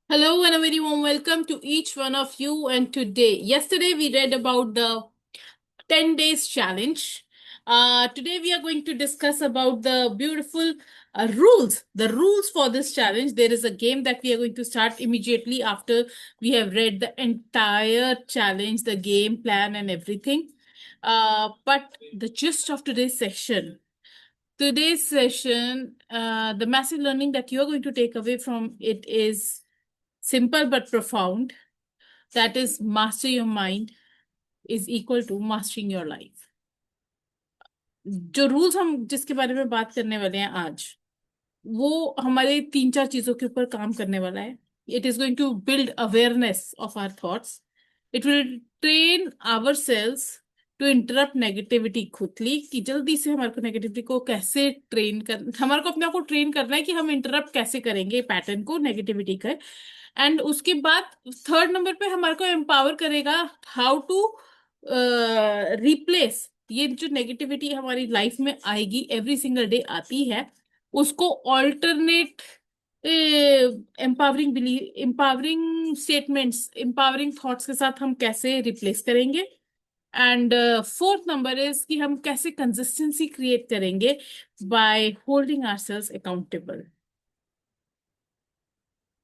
Hello and a very warm welcome to each one of you. And yesterday we read about the 10 days challenge. Today we are going to discuss about the beautiful the rules for this challenge. There is a game that we are going to start immediately after we have read the entire challenge, the game plan and everything. But the gist of today's session, the massive learning that you are going to take away from it is simple but profound. That is, master your mind is equal to mastering your life. जो rules हम जिसके बारे में बात करने वाले हैं आज, वो हमारे तीन चार चीजों के ऊपर काम करने वाला है. It is going to build awareness of our thoughts. It will train ourselves to interrupt negativity खुदली, कि जल्दी से हमारे को नेगेटिविटी को कैसे ट्रेन कर, हमारे को अपने आप को ट्रेन करना है कि हम इंटरप्ट कैसे करेंगे पैटर्न को, नेगेटिविटी का. एंड उसके बाद थर्ड नंबर पे हमारे को एम्पावर करेगा हाउ टू रिप्लेस ये जो नेगेटिविटी हमारी लाइफ में आएगी, एवरी सिंगल डे आती है, उसको alternate empowering statements, empowering thoughts के साथ हम कैसे रिप्लेस करेंगे. एंड फोर्थ नंबर इज कि हम कैसे कंसिस्टेंसी क्रिएट करेंगे बाय होल्डिंग आवरसेल्व्स अकाउंटेबल.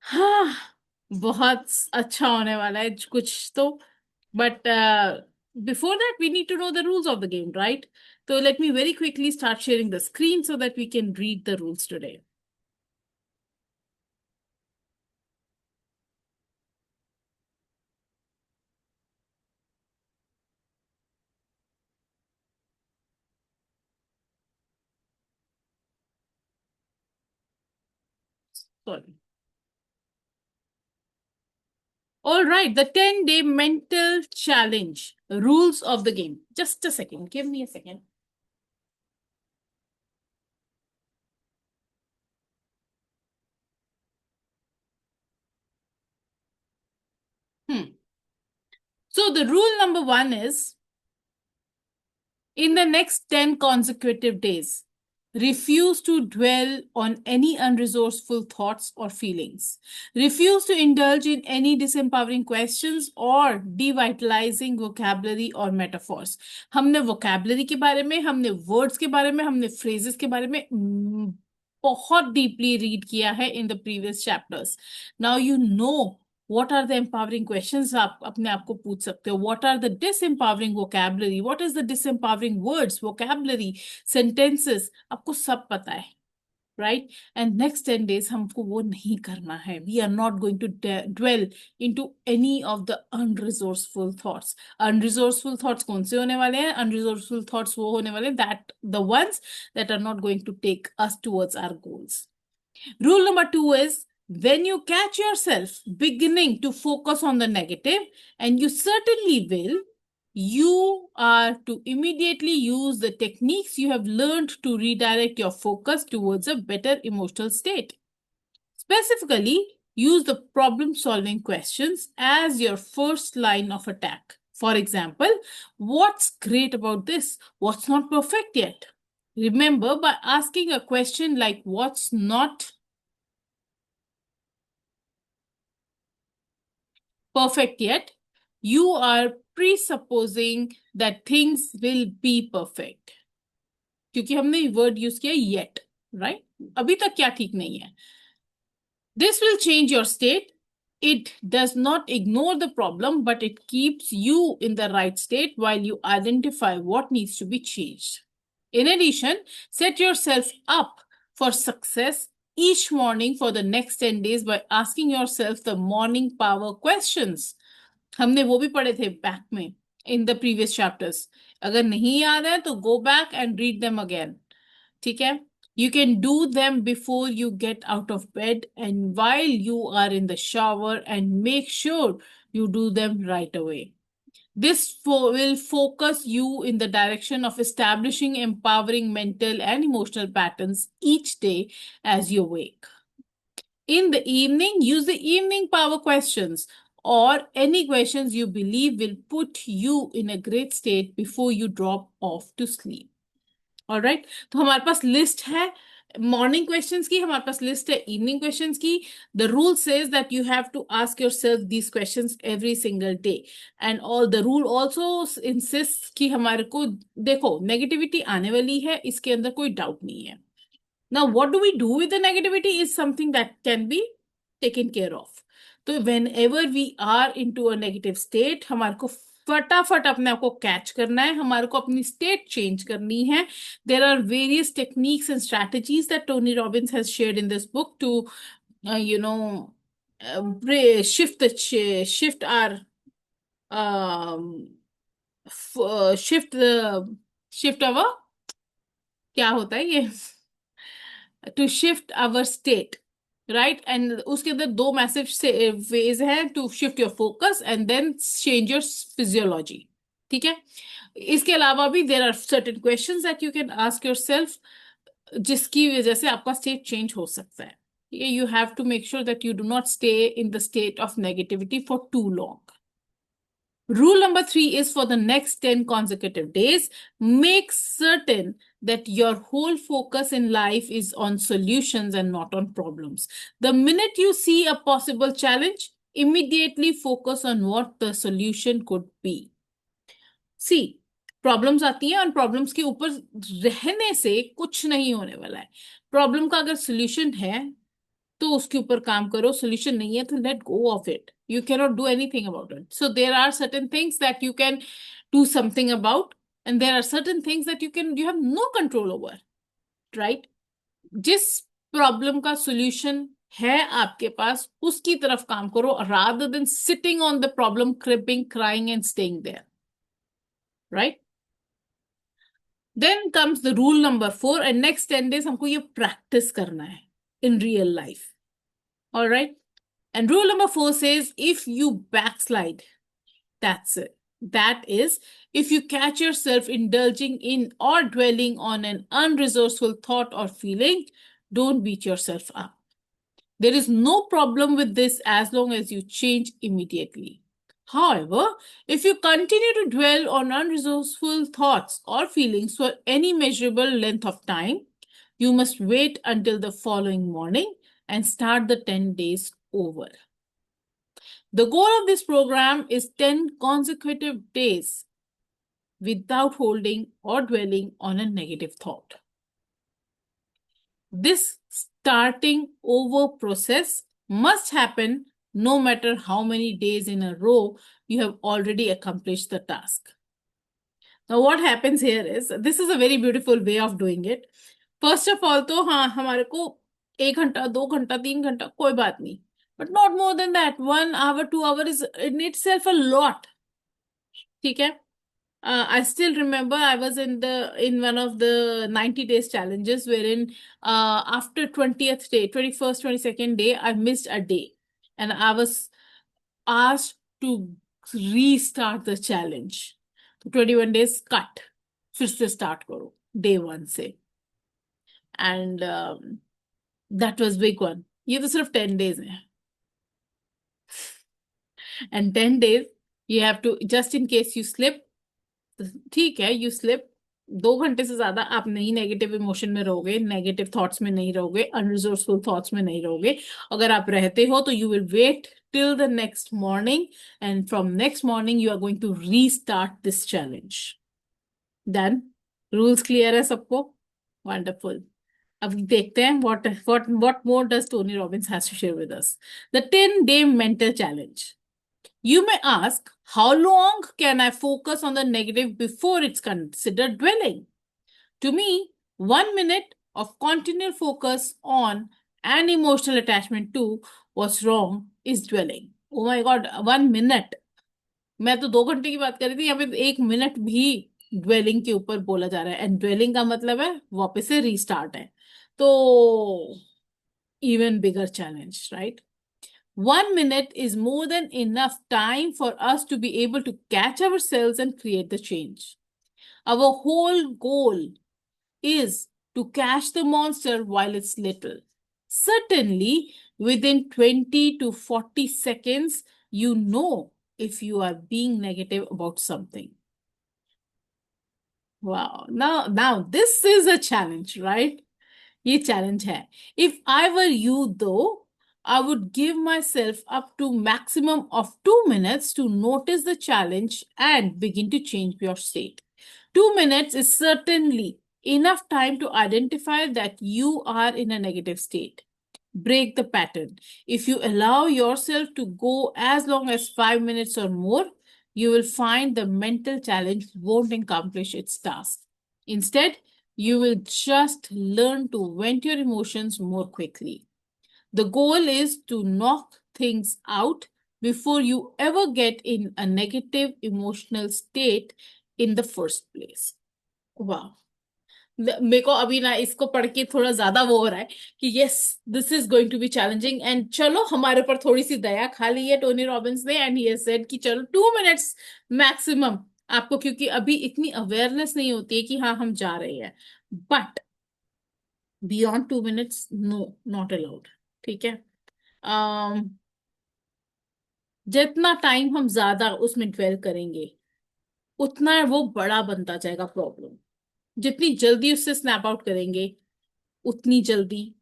हाँ, बहुत अच्छा होने वाला है कुछ तो. But before that, we need to know the rules of the game, right? So let me very quickly start sharing the screen so that we can read the rules today. Sorry. All right, the 10-day mental challenge, rules of the game. Just a second, give me a second. So the rule number one is, in the next 10 consecutive days, refuse to dwell on any unresourceful thoughts or feelings. Refuse to indulge in any disempowering questions or devitalizing vocabulary or metaphors. हमने vocabulary के बारे में, हमने words के बारे में, हमने phrases के बारे में बहुत deeply read किया है in the previous chapters. Now you know what are the empowering questions आप अपने आप को पूछ सकते हो. What are the disempowering vocabulary? What is the disempowering words, vocabulary, sentences? आपको सब पता है, right? And next 10 days हमको वो नहीं करना है. We are not going to dwell into any of the unresourceful thoughts. Unresourceful thoughts कौन से होने वाले हैं? Unresourceful thoughts वो होने वाले that the ones that are not going to take us towards our goals. Rule number 2 is, when you catch yourself beginning to focus on the negative, and you certainly will, you are to immediately use the techniques you have learned to redirect your focus towards a better emotional state. Specifically, use the problem solving questions as your first line of attack. For example, what's great about this? What's not perfect yet? Remember, by asking a question like what's not perfect yet, you are presupposing that things will be perfect. क्योंकि हमने word use किया yet, right? अभी तक क्या ठीक नहीं है. This will change your state. It does not ignore the problem, but it keeps you in the right state while you identify what needs to be changed. In addition, set yourself up for success each morning for the next 10 days by asking yourself the morning power questions. हमने वो भी पढ़े थे back में in the previous chapters. अगर नहीं याद है तो go back and read them again. ठीक है? You can do them before you get out of bed and while you are in the shower, and make sure you do them right away. This will focus you in the direction of establishing empowering mental and emotional patterns each day as you wake. In the evening, use the evening power questions or any questions you believe will put you in a great state before you drop off to sleep. All right, तो हमारे पास list है morning questions की हमारे पास list है, evening questions की. The rule says that you have to ask yourself these questions every single day. And all the rule also insist कि हमारे को, देखो नेगेटिविटी आने वाली है, इसके अंदर कोई डाउट नहीं है. Now, what do we do with the negativity is something that can be taken care of. तो whenever we are into a negative state, हमारे को फटाफट अपने आप को कैच करना है, हमारे को अपनी स्टेट चेंज करनी है. There are various techniques and strategies that Tony Robbins has shared in this book to, you know, shift our um, shift our, क्या होता है ये, to shift our state, right. And उसके अंदर दो मैसिव वेज हैं to shift your focus and then change your physiology. ठीक है. इसके अलावा भी there are certain questions that you can ask yourself, जिसकी वजह से आपका स्टेट चेंज हो सकता है. ठीक है. You have to make sure that you do not stay in the state of negativity for too long. Rule number 3 is for the next 10 consecutive days, make certain that your whole focus in life is on solutions and not on problems. The minute you see a possible challenge, immediately focus on what the solution could be. See, problems आती हैं और problems के ऊपर रहने से कुछ नहीं होने वाला है. प्रॉब्लम का अगर सोल्यूशन है तो उसके ऊपर काम करो, सोल्यूशन नहीं है तो let go of it. You cannot do anything about it. So there are certain things that you can do something about, and there are certain things that you have no control over, right? जिस problem का solution है आपके पास, उसकी तरफ काम करो rather than sitting on the problem, cribbing, crying and staying there, right? Then comes the rule number 4, and next 10 days हमको ये practice करना है in real life. All right? And rule number 4 says, if you backslide, that's it. That is, if you catch yourself indulging in or dwelling on an unresourceful thought or feeling, don't beat yourself up. There is no problem with this as long as you change immediately. However, if you continue to dwell on unresourceful thoughts or feelings for any measurable length of time, you must wait until the following morning and start the 10 days over. The goal of this program is 10 consecutive days without holding or dwelling on a negative thought. This starting over process must happen no matter how many days in a row you have already accomplished the task. Now, what happens here is, this is a very beautiful way of doing it. First of all, तो हाँ, हमारे को 1 घंटा 2 घंटा 3 घंटा कोई बात नहीं, but not more than that. 1 hour 2 hours is in itself a lot. ठीक है. I still remember I was in one of the 90 days challenges wherein after 20th day, 21st, 22nd day, I missed a day and I was asked to restart the challenge. 21 days cut, फिर से start करो day 1 से. And that was big one. ये तो सिर्फ 10 days हैं. And 10 days you have to, just in case you slip, ठीक है, यू स्लिप, 2 घंटे से ज्यादा आप नहीं नेगेटिव इमोशन में रहोगे, नेगेटिव थॉट्स में नहीं रहोगे, अनरिसोर्सफुल थॉट्स में नहीं रहोगे. अगर आप रहते हो तो you will wait till the next morning and from next morning you are going to restart this challenge. Done. Rules clear है सबको? वंडरफुल. अब देखते हैं what more does Tony Robbins has to share with us. The 10-day mental challenge. You may ask, how long can I focus on the negative before it's considered dwelling? To me, 1 minute of continual focus on and emotional attachment to what's wrong is dwelling. Oh my God, 1 minute. मैं तो 2 घंटे की बात कर रही थी, यहाँ पे 1 मिनट भी dwelling के ऊपर बोला जा रहा है. एंड dwelling का मतलब है वापस से रीस्टार्ट है. तो even bigger challenge, right? 1 minute is more than enough time for us to be able to catch ourselves and create the change. Our whole goal is to catch the monster while it's little. Certainly, within 20 to 40 seconds, you know if you are being negative about something. Wow. Now this is a challenge, right? ये challenge है. If I were you though, I would give myself up to maximum of 2 minutes to notice the challenge and begin to change your state. 2 minutes is certainly enough time to identify that you are in a negative state. Break the pattern. If you allow yourself to go as long as 5 minutes or more, you will find the mental challenge won't accomplish its task. Instead, you will just learn to vent your emotions more quickly. The goal is to knock things out before you ever get in a negative emotional state in the first place. Wow. मेरे को अभी ना इसको पढ़ के थोड़ा ज्यादा वो हो रहा है कि yes, this is going to be challenging, and चलो हमारे ऊपर थोड़ी सी दया खा ली है टोनी रॉबिन्स ने, एंड ही सेड कि चलो 2 मिनट्स मैक्सिमम आपको, क्योंकि अभी इतनी अवेयरनेस नहीं होती है कि हाँ हम जा रहे हैं, but beyond 2 minutes no, not allowed. ठीक है. um, जितना टाइम हम ज्यादा उसमें ड्वेल करेंगे उतना वो बड़ा बनता जाएगा प्रॉब्लम. जितनी जल्दी उससे स्नैप आउट करेंगे उतनी जल्दी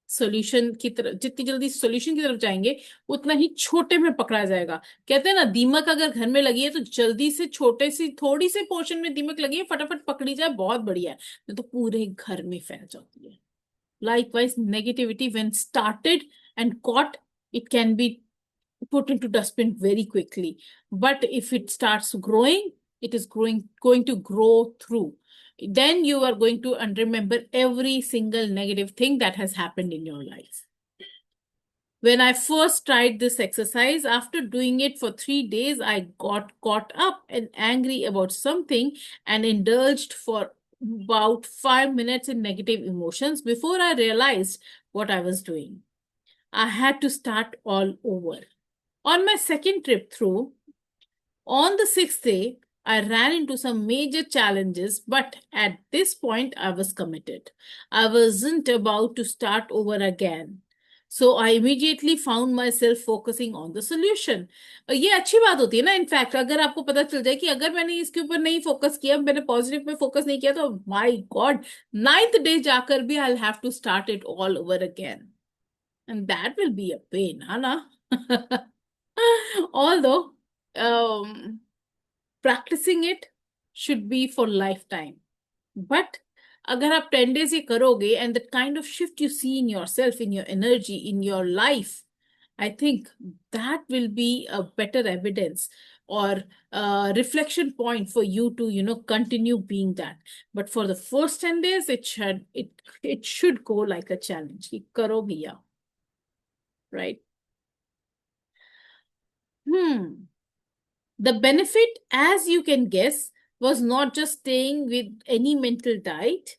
सॉल्यूशन की तरफ, जितनी जल्दी सॉल्यूशन की तरफ जाएंगे उतना ही छोटे में पकड़ा जाएगा. कहते हैं ना, दीमक अगर घर में लगी है तो जल्दी से छोटे सी थोड़ी से पोर्शन में दीमक लगी है, फटाफट पकड़ी जाए बहुत बढ़िया है, नहीं तो पूरे घर में फैल जाती है. Likewise, negativity when started and caught, it can be put into dustbin very quickly. But if it starts growing, it is going to grow through. Then you are going to remember every single negative thing that has happened in your life. When I first tried this exercise, after doing it for 3 days, I got caught up and angry about something and indulged for about 5 minutes in negative emotions before I realized what I was doing. I had to start all over. On my second trip through, on the sixth day, I ran into some major challenges, but at this point, I was committed. I wasn't about to start over again. So I immediately found myself focusing on the solution. ये अच्छी बात होती है ना, in fact अगर आपको पता चल जाए कि अगर मैंने इसके ऊपर नहीं फोकस किया, मैंने पॉजिटिव पे फोकस नहीं किया, तो माय गॉड, 9th डे जाकर भी I have to start it all over again, and that will be a pain, Anna. Although practicing it should be for lifetime. But अगर आप 10 days ये करोगे, and the kind of shift you see in yourself, in your energy, in your life, I think that will be a better evidence or reflection point for you to, continue being that. But for the first 10 days, it should go like a challenge. कि करो भैया. Right? The benefit, as you can guess, was not just staying with my mental diet,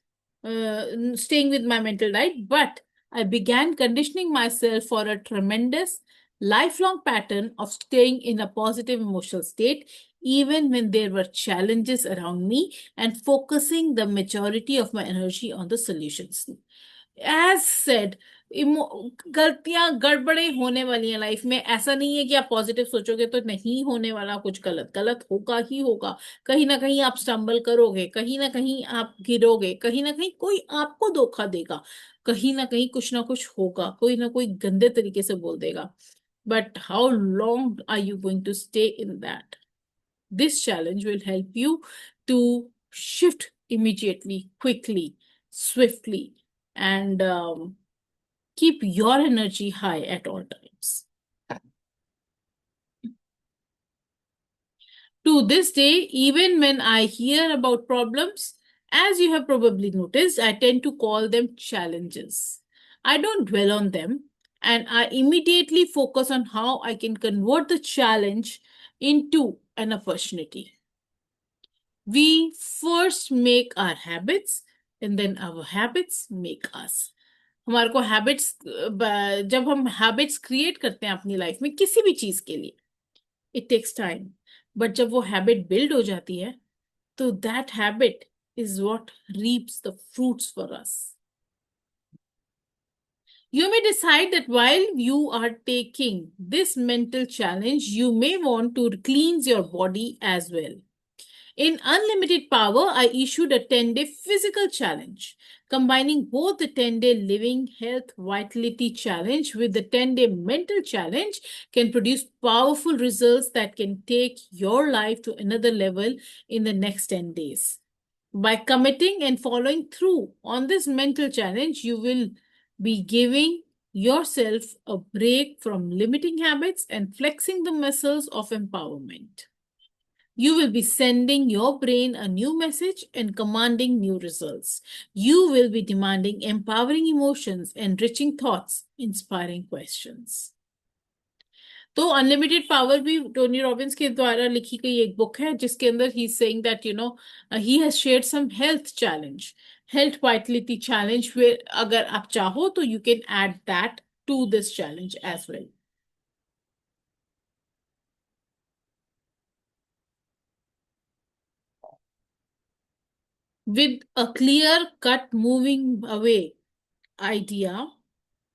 but I began conditioning myself for a tremendous lifelong pattern of staying in a positive emotional state, even when there were challenges around me, and focusing the majority of my energy on the solutions. As said, गलतियां गड़बड़े होने वाली हैं life में. ऐसा नहीं है कि आप पॉजिटिव सोचोगे तो नहीं होने वाला कुछ, गलत गलत होगा ही होगा. कहीं ना कहीं आप स्टम्बल करोगे, कहीं ना कहीं आप गिरोगे, कहीं ना कहीं कोई आपको धोखा देगा, कहीं ना कुछ होगा, कोई ना कोई गंदे तरीके से बोल देगा. But how long are you going to stay in that? This challenge will help you to shift immediately, quickly, swiftly, and keep your energy high at all times. To this day, even when I hear about problems, as you have probably noticed, I tend to call them challenges. I don't dwell on them, and I immediately focus on how I can convert the challenge into an opportunity. We first make our habits, and then our habits make us. हमारे को habits, जब हम habits create करते हैं अपनी life में किसी भी चीज के लिए, इट टेक्स टाइम, बट जब वो हैबिट बिल्ड हो जाती है तो that habit is what reefs the fruits for us. You may decide that while you are taking this mental challenge, you may want to cleanse your body as well. In unlimited power, I issued a 10-day physical challenge. Combining both the 10-day living health vitality challenge with the 10-day mental challenge can produce powerful results that can take your life to another level in the next 10 days. By committing and following through on this mental challenge, you will be giving yourself a break from limiting habits and flexing the muscles of empowerment. You will be sending your brain a new message and commanding new results. You will be demanding empowering emotions, enriching thoughts, inspiring questions. तो unlimited power भी Tony Robbins के द्वारा लिखी गई एक book है जिसके अंदर he saying that he has shared some health challenge, health vitality challenge, फिर अगर आप चाहो तो you can add that to this challenge as well. With a clear cut moving away idea,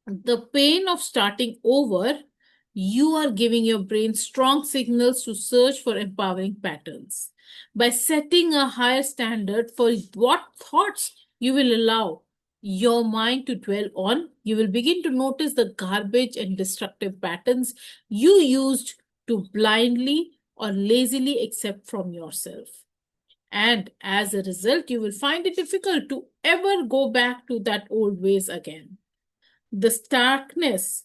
the pain of starting over, you are giving your brain strong signals to search for empowering patterns. By setting a higher standard for what thoughts you will allow your mind to dwell on, you will begin to notice the garbage and destructive patterns you used to blindly or lazily accept from yourself. And as a result, you will find it difficult to ever go back to that old ways again. The starkness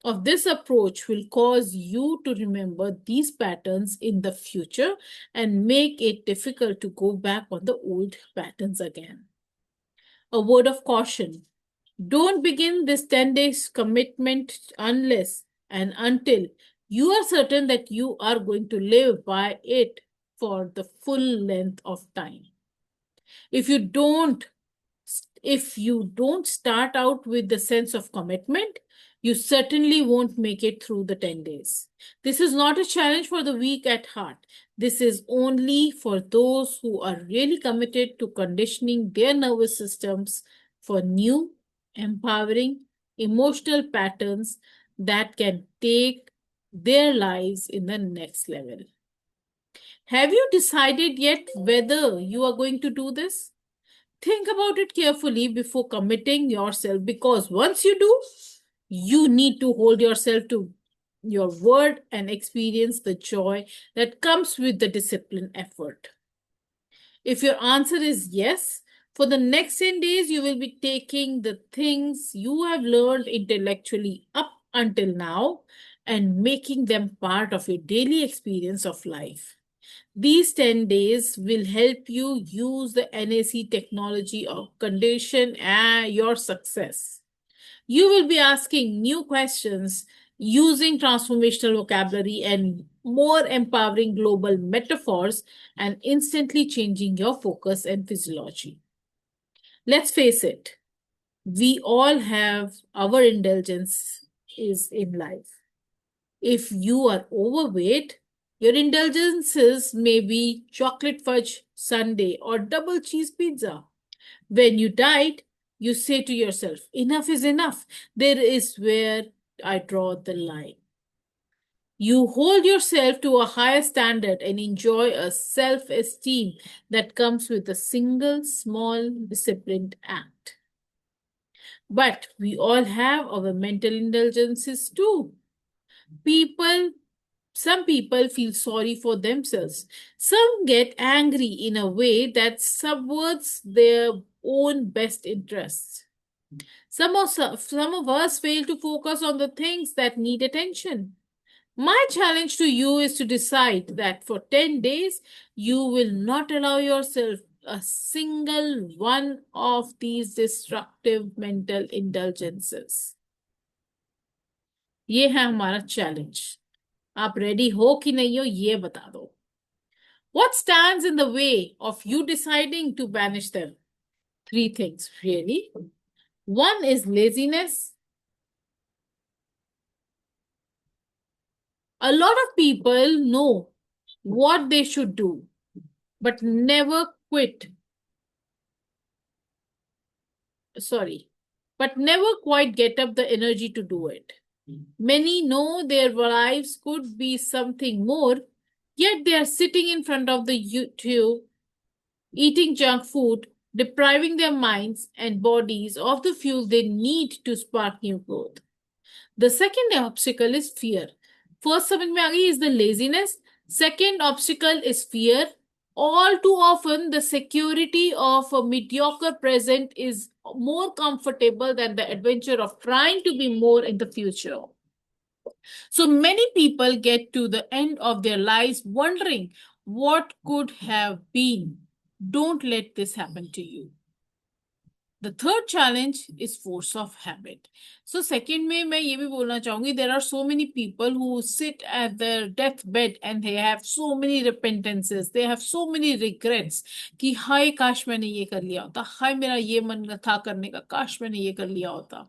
of this approach will cause you to remember these patterns in the future and make it difficult to go back on the old patterns again. A word of caution: don't begin this 10 days commitment unless and until you are certain that you are going to live by it for the full length of time. If you don't start out with the sense of commitment, you certainly won't make it through the 10 days. This is not a challenge for the weak at heart. This is only for those who are really committed to conditioning their nervous systems for new, empowering, emotional patterns that can take their lives in the next level. Have you decided yet whether you are going to do this? Think about it carefully before committing yourself, because once you do, you need to hold yourself to your word and experience the joy that comes with the discipline effort. If your answer is yes, for the next 10 days, you will be taking the things you have learned intellectually up until now and making them part of your daily experience of life. These 10 days will help you use the NAC technology of condition and your success. You will be asking new questions, using transformational vocabulary and more empowering global metaphors, and instantly changing your focus and physiology. Let's face it, we all have our indulgences in life. If you are overweight, your indulgences may be chocolate fudge sundae or double cheese pizza. When you diet, you say to yourself, enough is enough. There is where I draw the line. You hold yourself to a higher standard and enjoy a self esteem that comes with a single small disciplined act. But we all have our mental indulgences too. Some people feel sorry for themselves. Some get angry in a way that subverts their own best interests. Some of us fail to focus on the things that need attention. My challenge to you is to decide that for 10 days, you will not allow yourself a single one of these destructive mental indulgences. ये है हमारा challenge. आप ready हो कि नहीं हो ये बता दो. What stands in the way of you deciding to banish them? 3 things, really. 1 is laziness. A lot of people know what they should do, but never quit. But never quite get up the energy to do it. Many know their lives could be something more, Yet they are sitting in front of the YouTube, eating junk food, depriving their minds and bodies of the fuel they need to spark new growth. The second obstacle is fear. First समझ में आ गई is the laziness. Second obstacle is fear. All too often, the security of a mediocre present is more comfortable than the adventure of trying to be more in the future. So many people get to the end of their lives wondering what could have been. Don't let this happen to you. The third challenge is force of habit. So second में मैं ये भी बोलना चाहूंगी, there are so many people who sit at their deathbed and they have so many repentances, they have so many regrets कि हाय काश मैंने ये कर लिया होता, हाय मेरा ये मन था करने का, काश मैंने ये कर लिया होता.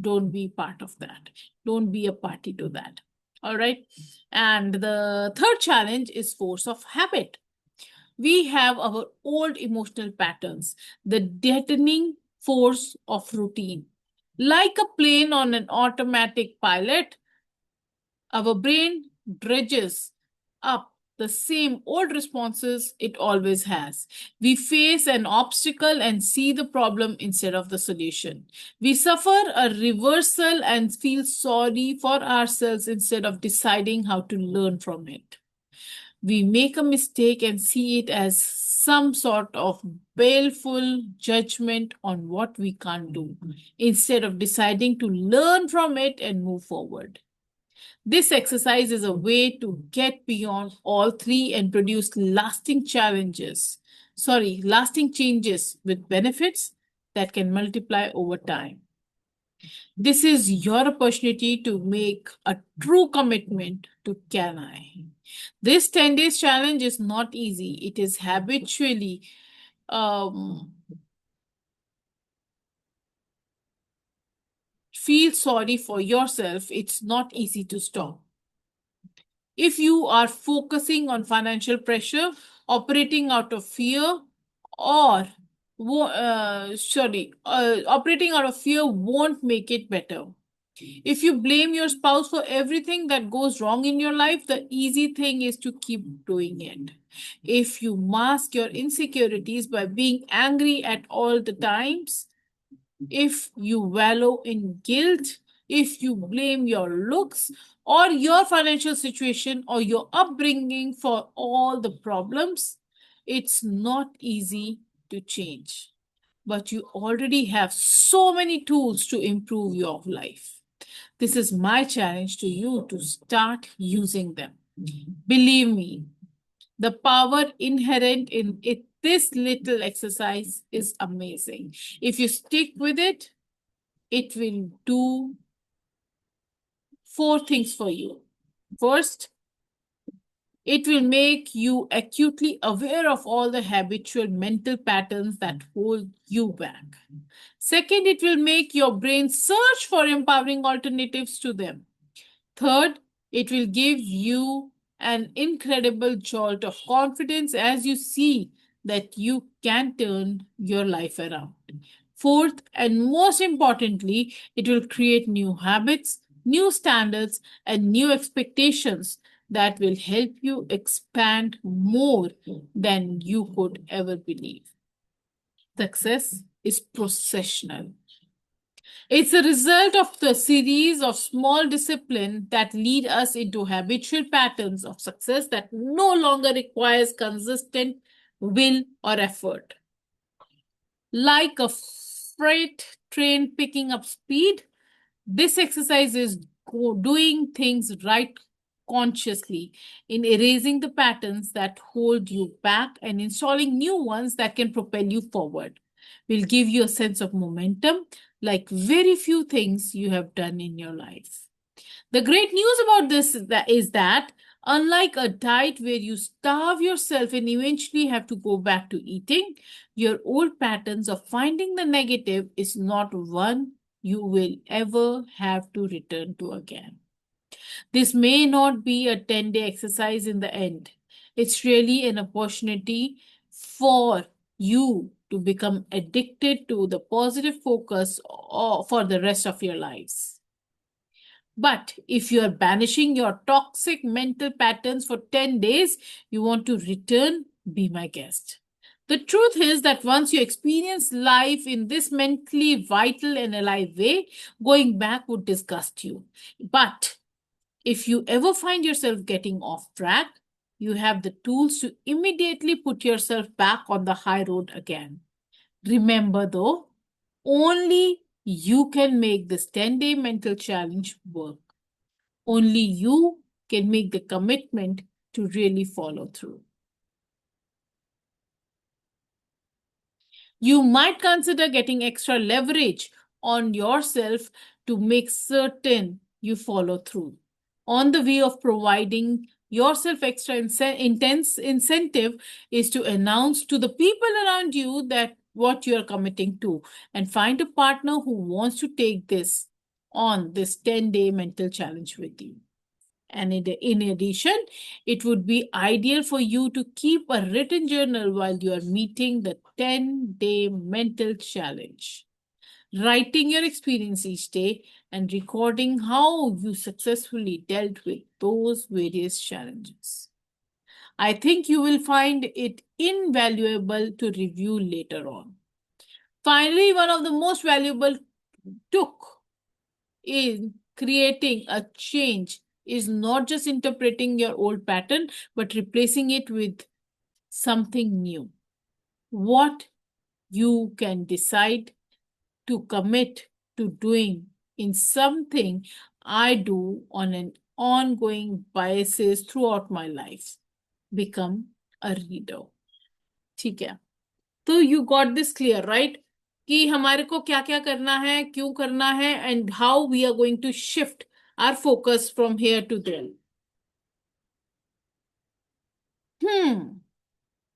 Don't be part of that. Don't be a party to that. All right. And the third challenge is force of habit. We have our old emotional patterns, the deadening force of routine. Like a plane on an automatic pilot, our brain dredges up the same old responses it always has. We face an obstacle and see the problem instead of the solution. We suffer a reversal and feel sorry for ourselves instead of deciding how to learn from it. We make a mistake and see it as some sort of baleful judgment on what we can't do, instead of deciding to learn from it and move forward. This exercise is a way to get beyond all three and produce lasting changes with benefits that can multiply over time. This is your opportunity to make a true commitment to Can I. This 10 days challenge is not easy. It is habitually feel sorry for yourself. It's not easy to stop. If you are focusing on financial pressure, operating out of fear, or operating out of fear won't make it better. If you blame your spouse for everything that goes wrong in your life, the easy thing is to keep doing it. If you mask your insecurities by being angry at all the times, if you wallow in guilt, if you blame your looks or your financial situation or your upbringing for all the problems, it's not easy to change. But you already have so many tools to improve your life. This is my challenge to you to start using them. Believe me, the power inherent in it, this little exercise is amazing. If you stick with it, it will do 4 things for you. First, it will make you acutely aware of all the habitual mental patterns that hold you back. Second, it will make your brain search for empowering alternatives to them. Third, it will give you an incredible jolt of confidence as you see that you can turn your life around. Fourth, and most importantly, it will create new habits, new standards, and new expectations that will help you expand more than you could ever believe. Success is processional. It's a result of the series of small disciplines that lead us into habitual patterns of success that no longer requires consistent will or effort. Like a freight train picking up speed, this exercise is doing things right consciously in erasing the patterns that hold you back and installing new ones that can propel you forward. Will give you a sense of momentum like very few things you have done in your life. The great news about this is that unlike a diet where you starve yourself and eventually have to go back to eating, your old patterns of finding the negative is not one you will ever have to return to again. This may not be a 10-day exercise in the end. It's really an opportunity for you to become addicted to the positive focus for the rest of your lives. But if you are banishing your toxic mental patterns for 10 days, you want to return, be my guest. The truth is that once you experience life in this mentally vital and alive way, going back would disgust you. But if you ever find yourself getting off track, you have the tools to immediately put yourself back on the high road again. Remember though, only you can make this 10-day mental challenge work. Only you can make the commitment to really follow through. You might consider getting extra leverage on yourself to make certain you follow through. On the way of providing yourself extra intense incentive is to announce to the people around you that what you are committing to, and find a partner who wants to take this on this 10-day mental challenge with you. And in addition, it would be ideal for you to keep a written journal while you are meeting the 10-day mental challenge. Writing your experience each day and recording how you successfully dealt with those various challenges. I think you will find it invaluable to review later on. Finally, one of the most valuable took in creating a change is not just interpreting your old pattern, but replacing it with something new. What you can decide to commit to doing in something I do on an ongoing basis throughout my life. Become a reader. ठीक है, तो you got this clear, right? कि हमारे को क्या क्या करना है, क्यों करना है, and how we are going to shift our focus from here to there.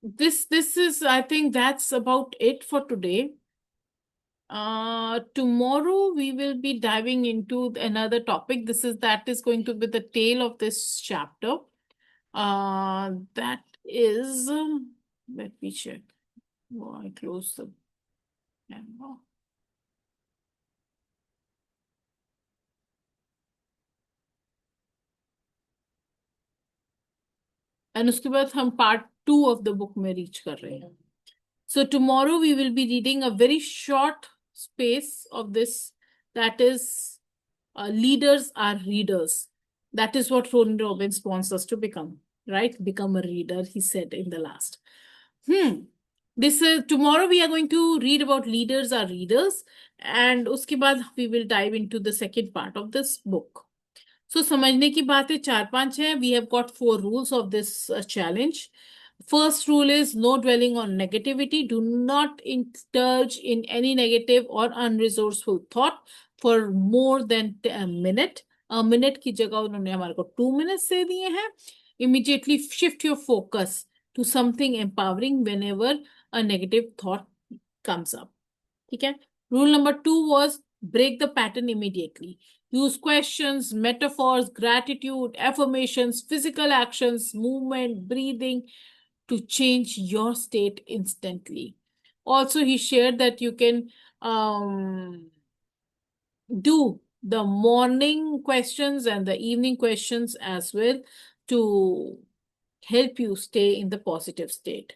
This is, I think that's about it for today. Tomorrow we will be diving into another topic. That is going to be the tail of this chapter. That is, let me check. Oh, I closed the camera. And उसके बाद हम part 2 of the book में reach कर रहे हैं. So tomorrow we will be reading a very short space of this, that is leaders are readers. That is what Tony Robbins wants us to become, right? Become a reader, he said in the last. This is tomorrow we are going to read about leaders are readers, and उसके बाद we will dive into the second part of this book. So समझने की बातें 4-5 हैं. We have got 4 rules of this challenge. First rule is no dwelling on negativity. Do not indulge in any negative or unresourceful thought for more than a minute. A minute की जगह उन्होंने हमारे को 2 minutes दे दिए हैं. Immediately shift your focus to something empowering whenever a negative thought comes up. ठीक है? Rule number 2 was break the pattern immediately. Use questions, metaphors, gratitude, affirmations, physical actions, movement, breathing to change your state instantly. Also, he shared that you can do the morning questions and the evening questions as well to help you stay in the positive state.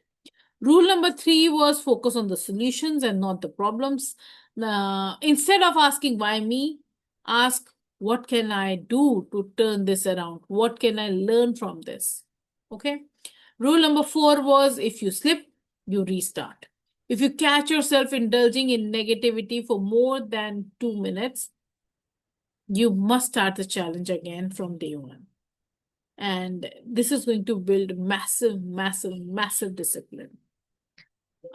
Rule number 3 was focus on the solutions and not the problems. Instead of asking why me, ask what can I do to turn this around? What can I learn from this? Okay. Rule number 4 was if you slip, you restart. If you catch yourself indulging in negativity for more than 2 minutes, you must start the challenge again from day 1. And this is going to build massive discipline.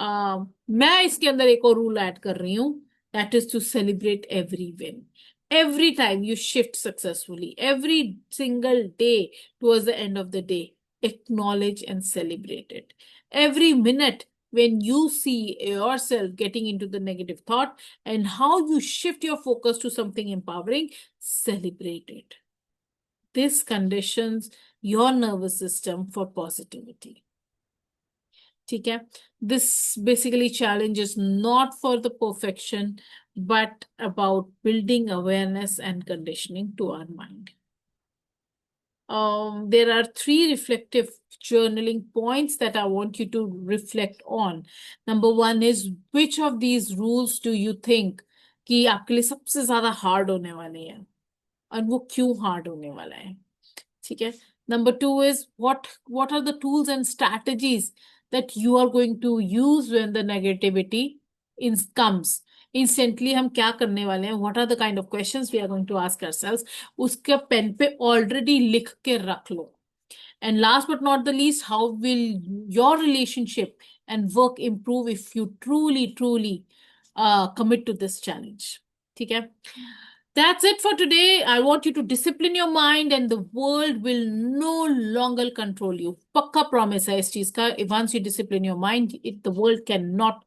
मैं इसके अंदर एक और rule add कर रही हूँ, that is to celebrate every win. Every time you shift successfully, every single day towards the end of the day, acknowledge and celebrate it. Every minute when you see yourself getting into the negative thought and how you shift your focus to something empowering, celebrate it. This conditions your nervous system for positivity. ठीक है? This basically challenge is not for the perfection, but about building awareness and conditioning to our mind. There are 3 reflective journaling points that I want you to reflect on. Number 1 is, which of these rules do you think कि आपके लिए सबसे ज्यादा hard होने वाले हैं और वो क्यों हार्ड होने वाला है? ठीक है. Number 2 is, what are the tools and strategies that you are going to use when the negativity comes? Instantly हम क्या करने वाले हैं? What are the kind of questions we are going to ask ourselves? उसके pen पे already लिख के रख लो. And last but not the least, how will your relationship and work improve if you truly commit to this challenge? ठीक है. That's it for today. I want you to discipline your mind and the world will no longer control you. Pakka promise है इस चीज का. Once you discipline your mind, the world cannot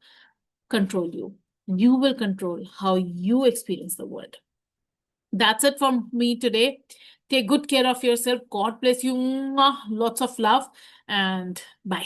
control you. You will control how you experience the world. That's it from me today. Take good care of yourself. God bless you. Mwah. Lots of love and bye.